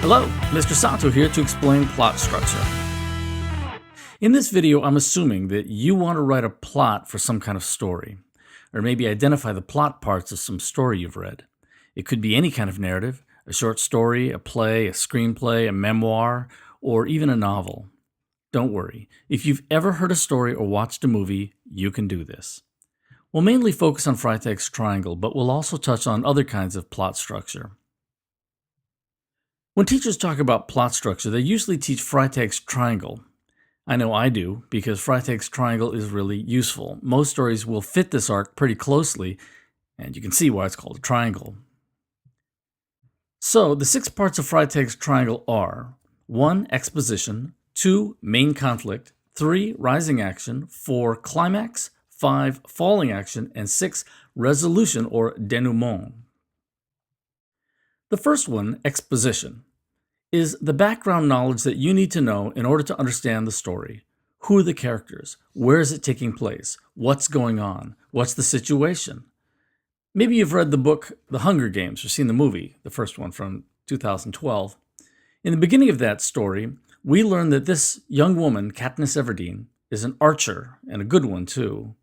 Hello, Mr. Sato here to explain plot structure. In this video, I'm assuming that you want to write a plot for some kind of story, or maybe identify the plot parts of some story you've read. It could be any kind of narrative, a short story, a play, a screenplay, a memoir, or even a novel. Don't worry, if you've ever heard a story or watched a movie, you can do this. We'll mainly focus on Freytag's triangle, but we'll also touch on other kinds of plot structure. When teachers talk about plot structure, they usually teach Freytag's triangle. I know I do, because Freytag's triangle is really useful. Most stories will fit this arc pretty closely, and you can see why it's called a triangle. So, the 6 parts of Freytag's triangle are 1. Exposition, 2. Main conflict, 3. Rising action, 4. Climax, 5. Falling action, and 6. Resolution or denouement. The first one, exposition, is the background knowledge that you need to know in order to understand the story. Who are the characters? Where is it taking place? What's going on? What's the situation? Maybe you've read the book The Hunger Games or seen the movie, the first one from 2012. In the beginning of that story, we learn that this young woman, Katniss Everdeen, is an archer, and a good one too.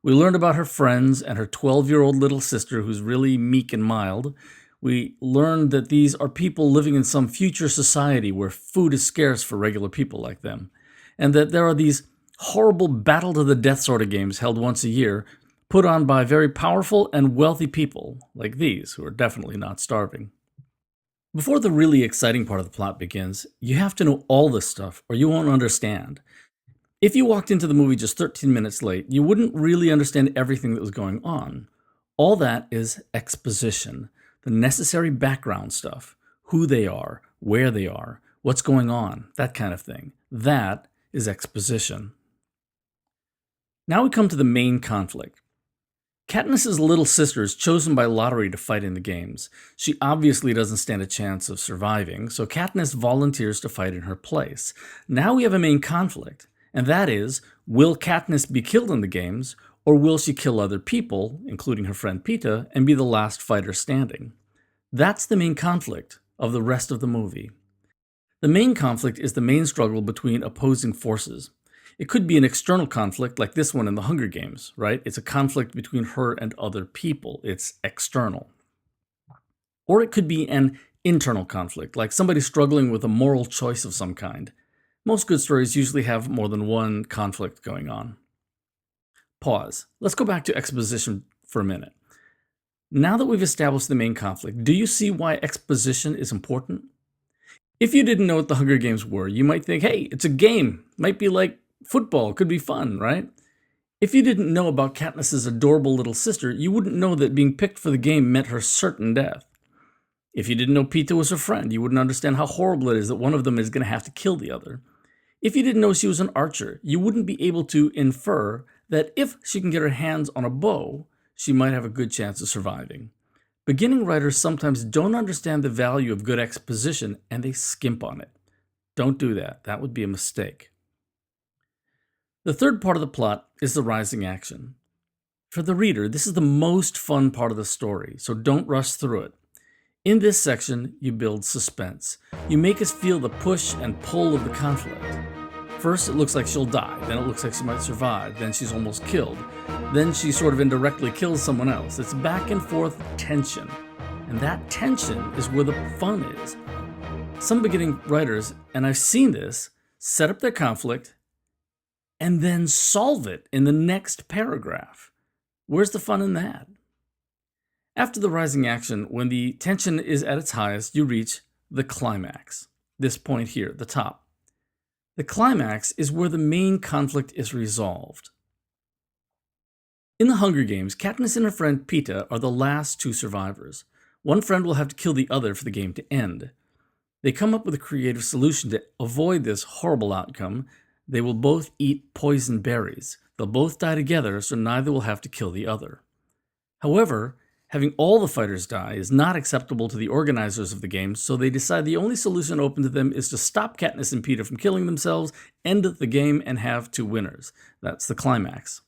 We learned about her friends and her 12-year-old little sister who's really meek and mild. We learned that these are people living in some future society where food is scarce for regular people like them, and that there are these horrible battle-to-the-death sort of games held once a year, put on by very powerful and wealthy people like these, who are definitely not starving. Before the really exciting part of the plot begins, you have to know all this stuff or you won't understand. If you walked into the movie just 13 minutes late, you wouldn't really understand everything that was going on. All that is exposition. The necessary background stuff, who they are, where they are, what's going on, that kind of thing. That is exposition. Now we come to the main conflict. Katniss's little sister is chosen by lottery to fight in the games. She obviously doesn't stand a chance of surviving, so Katniss volunteers to fight in her place. Now we have a main conflict, and that is, will Katniss be killed in the games, or will she kill other people, including her friend Peeta, and be the last fighter standing? That's the main conflict of the rest of the movie. The main conflict is the main struggle between opposing forces. It could be an external conflict like this one in the Hunger Games, right? It's a conflict between her and other people. It's external. Or it could be an internal conflict, like somebody struggling with a moral choice of some kind. Most good stories usually have more than one conflict going on. Pause. Let's go back to exposition for a minute. Now that we've established the main conflict, do you see why exposition is important? If you didn't know what the Hunger Games were, you might think, hey, it's a game. Might be like football. Could be fun, right? If you didn't know about Katniss's adorable little sister, you wouldn't know that being picked for the game meant her certain death. If you didn't know Peeta was her friend, you wouldn't understand how horrible it is that one of them is going to have to kill the other. If you didn't know she was an archer, you wouldn't be able to infer that if she can get her hands on a bow, she might have a good chance of surviving. Beginning writers sometimes don't understand the value of good exposition and they skimp on it. Don't do that. That would be a mistake. The third part of the plot is the rising action. For the reader, this is the most fun part of the story, so don't rush through it. In this section, you build suspense. You make us feel the push and pull of the conflict. First, it looks like she'll die, then it looks like she might survive, then she's almost killed, then she sort of indirectly kills someone else. It's back and forth tension, and that tension is where the fun is. Some beginning writers, and I've seen this, set up their conflict and then solve it in the next paragraph. Where's the fun in that? After the rising action, when the tension is at its highest, you reach the climax. This point here, the top. The climax is where the main conflict is resolved. In the Hunger Games, Katniss and her friend Peeta are the last 2 survivors. One friend will have to kill the other for the game to end. They come up with a creative solution to avoid this horrible outcome. They will both eat poison berries. They'll both die together, so neither will have to kill the other. However, having all the fighters die is not acceptable to the organizers of the game, so they decide the only solution open to them is to stop Katniss and Peeta from killing themselves, end the game, and have 2 winners. That's the climax.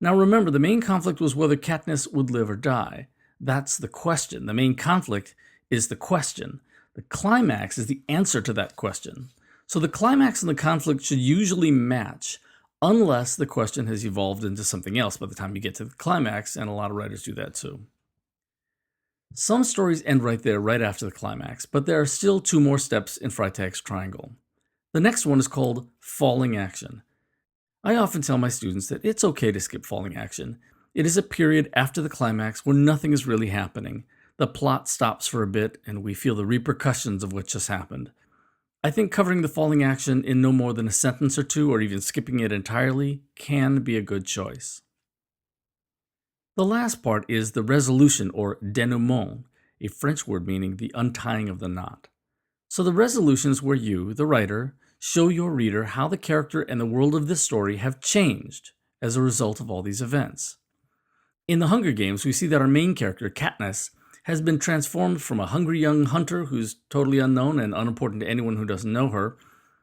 Now remember, the main conflict was whether Katniss would live or die. That's the question. The main conflict is the question. The climax is the answer to that question. So the climax and the conflict should usually match, unless the question has evolved into something else by the time you get to the climax, and a lot of writers do that too. Some stories end right there, right after the climax, but there are still 2 more steps in Freytag's triangle. The next one is called falling action. I often tell my students that it's okay to skip falling action. It is a period after the climax where nothing is really happening. The plot stops for a bit, and we feel the repercussions of what just happened. I think covering the falling action in no more than a sentence or 2, or even skipping it entirely, can be a good choice. The last part is the resolution, or denouement, a French word meaning the untying of the knot. So the resolution is where you, the writer, show your reader how the character and the world of this story have changed as a result of all these events. In The Hunger Games, we see that our main character, Katniss, has been transformed from a hungry young hunter who's totally unknown and unimportant to anyone who doesn't know her,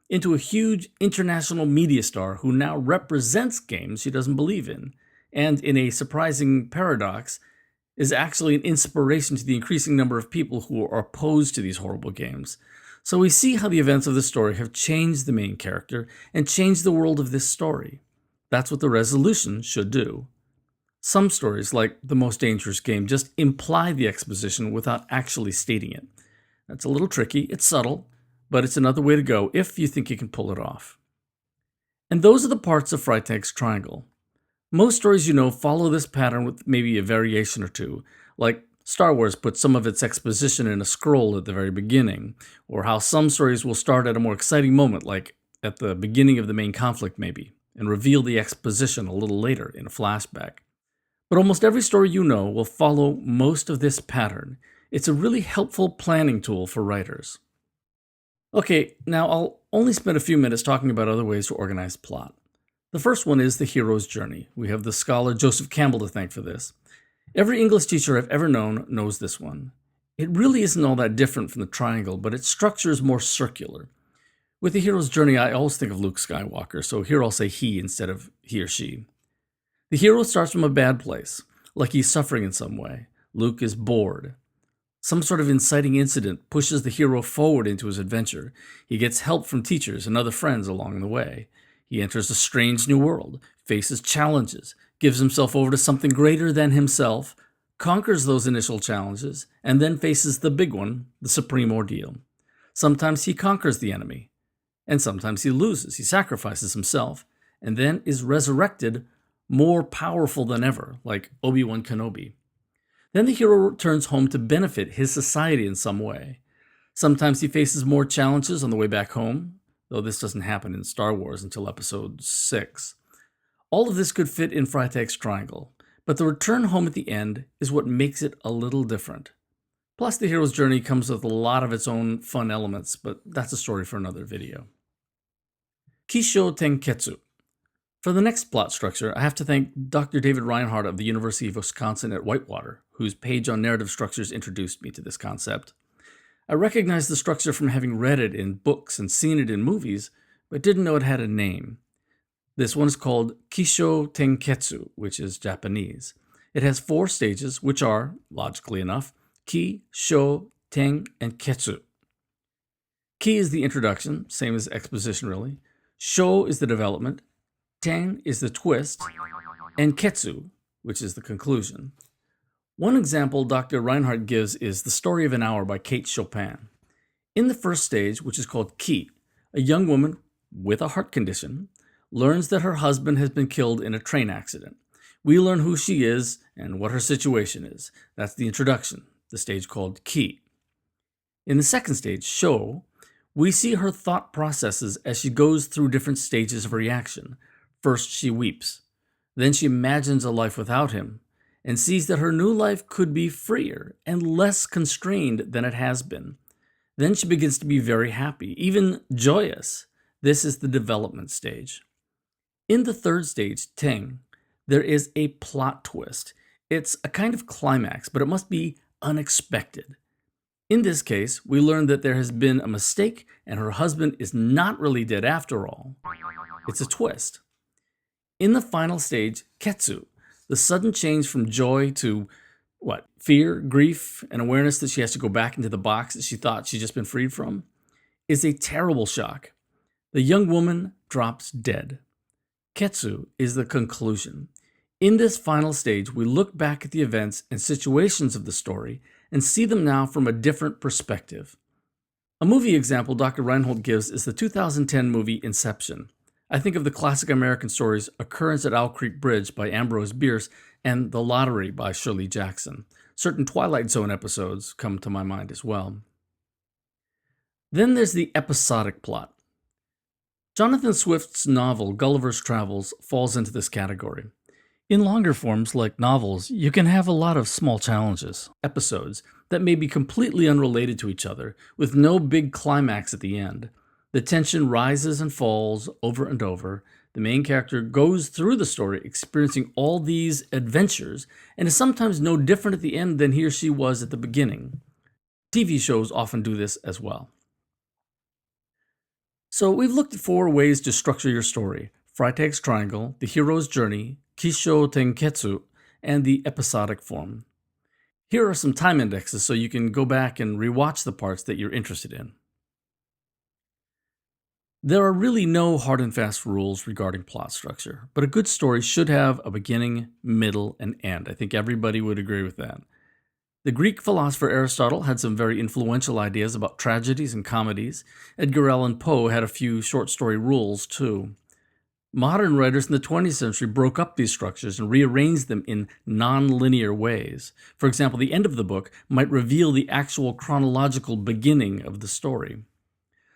into a huge international media star who now represents games she doesn't believe in, and in a surprising paradox, is actually an inspiration to the increasing number of people who are opposed to these horrible games. So we see how the events of the story have changed the main character and changed the world of this story. That's what the resolution should do. Some stories, like The Most Dangerous Game, just imply the exposition without actually stating it. That's a little tricky, it's subtle, but it's another way to go if you think you can pull it off. And those are the parts of Freytag's triangle. Most stories follow this pattern with maybe a variation or 2, like Star Wars puts some of its exposition in a scroll at the very beginning, or how some stories will start at a more exciting moment, like at the beginning of the main conflict maybe, and reveal the exposition a little later in a flashback. But almost every story will follow most of this pattern. It's a really helpful planning tool for writers. Okay, now I'll only spend a few minutes talking about other ways to organize plot. The first one is the hero's journey. We have the scholar Joseph Campbell to thank for this. Every English teacher I've ever known knows this one. It really isn't all that different from the triangle, but its structure is more circular. With the hero's journey, I always think of Luke Skywalker, so here I'll say he instead of he or she. The hero starts from a bad place, like he's suffering in some way. Luke is bored. Some sort of inciting incident pushes the hero forward into his adventure. He gets help from teachers and other friends along the way. He enters a strange new world, faces challenges, gives himself over to something greater than himself, conquers those initial challenges, and then faces the big one, the supreme ordeal. Sometimes he conquers the enemy, and sometimes he loses. He sacrifices himself, and then is resurrected more powerful than ever, like Obi-Wan Kenobi. Then the hero returns home to benefit his society in some way. Sometimes he faces more challenges on the way back home, though this doesn't happen in Star Wars until Episode 6. All of this could fit in Freytag's triangle, but the return home at the end is what makes it a little different. Plus, the hero's journey comes with a lot of its own fun elements, but that's a story for another video. Kishotenketsu. For the next plot structure, I have to thank Dr. David Reinhardt of the University of Wisconsin at Whitewater, whose page on narrative structures introduced me to this concept. I recognized the structure from having read it in books and seen it in movies, but didn't know it had a name. This one is called Kishotenketsu, which is Japanese. It has 4 stages, which are, logically enough, Ki, Sho, Ten, and Ketsu. Ki is the introduction, same as exposition really. Sho is the development. Ten is the twist, and Ketsu, which is the conclusion. One example Dr. Reinhardt gives is The Story of an Hour by Kate Chopin. In the first stage, which is called Ki, a young woman with a heart condition learns that her husband has been killed in a train accident. We learn who she is and what her situation is. That's the introduction, the stage called Ki. In the second stage, Sho, we see her thought processes as she goes through different stages of reaction. First, she weeps. Then she imagines a life without him and sees that her new life could be freer and less constrained than it has been. Then she begins to be very happy, even joyous. This is the development stage. In the third stage, Teng, there is a plot twist. It's a kind of climax, but it must be unexpected. In this case, we learn that there has been a mistake and her husband is not really dead after all. It's a twist. In the final stage, Ketsu, the sudden change from joy to What? Fear, grief, and awareness that she has to go back into the box that she thought she'd just been freed from is a terrible shock. The young woman drops dead. Ketsu is the conclusion. In this final stage, we look back at the events and situations of the story and see them now from a different perspective. A movie example Dr. Reinhold gives is the 2010 movie Inception. I think of the classic American stories Occurrence at Owl Creek Bridge by Ambrose Bierce and The Lottery by Shirley Jackson. Certain Twilight Zone episodes come to my mind as well. Then there's the episodic plot. Jonathan Swift's novel Gulliver's Travels falls into this category. In longer forms like novels, you can have a lot of small challenges, episodes, that may be completely unrelated to each other, with no big climax at the end. The tension rises and falls over and over. The main character goes through the story experiencing all these adventures and is sometimes no different at the end than he or she was at the beginning. TV shows often do this as well. So we've looked at 4 ways to structure your story: Freytag's triangle, the hero's journey, Kishotenketsu, and the episodic form. Here are some time indexes so you can go back and rewatch the parts that you're interested in. There are really no hard and fast rules regarding plot structure, but a good story should have a beginning, middle, and end. I think everybody would agree with that. The Greek philosopher Aristotle had some very influential ideas about tragedies and comedies. Edgar Allan Poe had a few short story rules, too. Modern writers in the 20th century broke up these structures and rearranged them in non-linear ways. For example, the end of the book might reveal the actual chronological beginning of the story.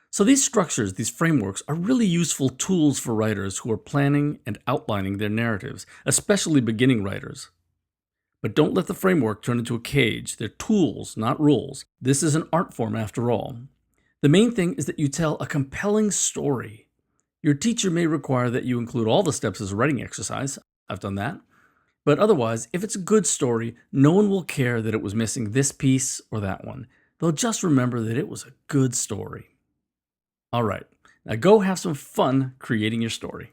So these structures, these frameworks, are really useful tools for writers who are planning and outlining their narratives, especially beginning writers. But don't let the framework turn into a cage. They're tools, not rules. This is an art form after all. The main thing is that you tell a compelling story. Your teacher may require that you include all the steps as a writing exercise. I've done that. But otherwise, if it's a good story, no one will care that it was missing this piece or that one. They'll just remember that it was a good story. All right, now go have some fun creating your story.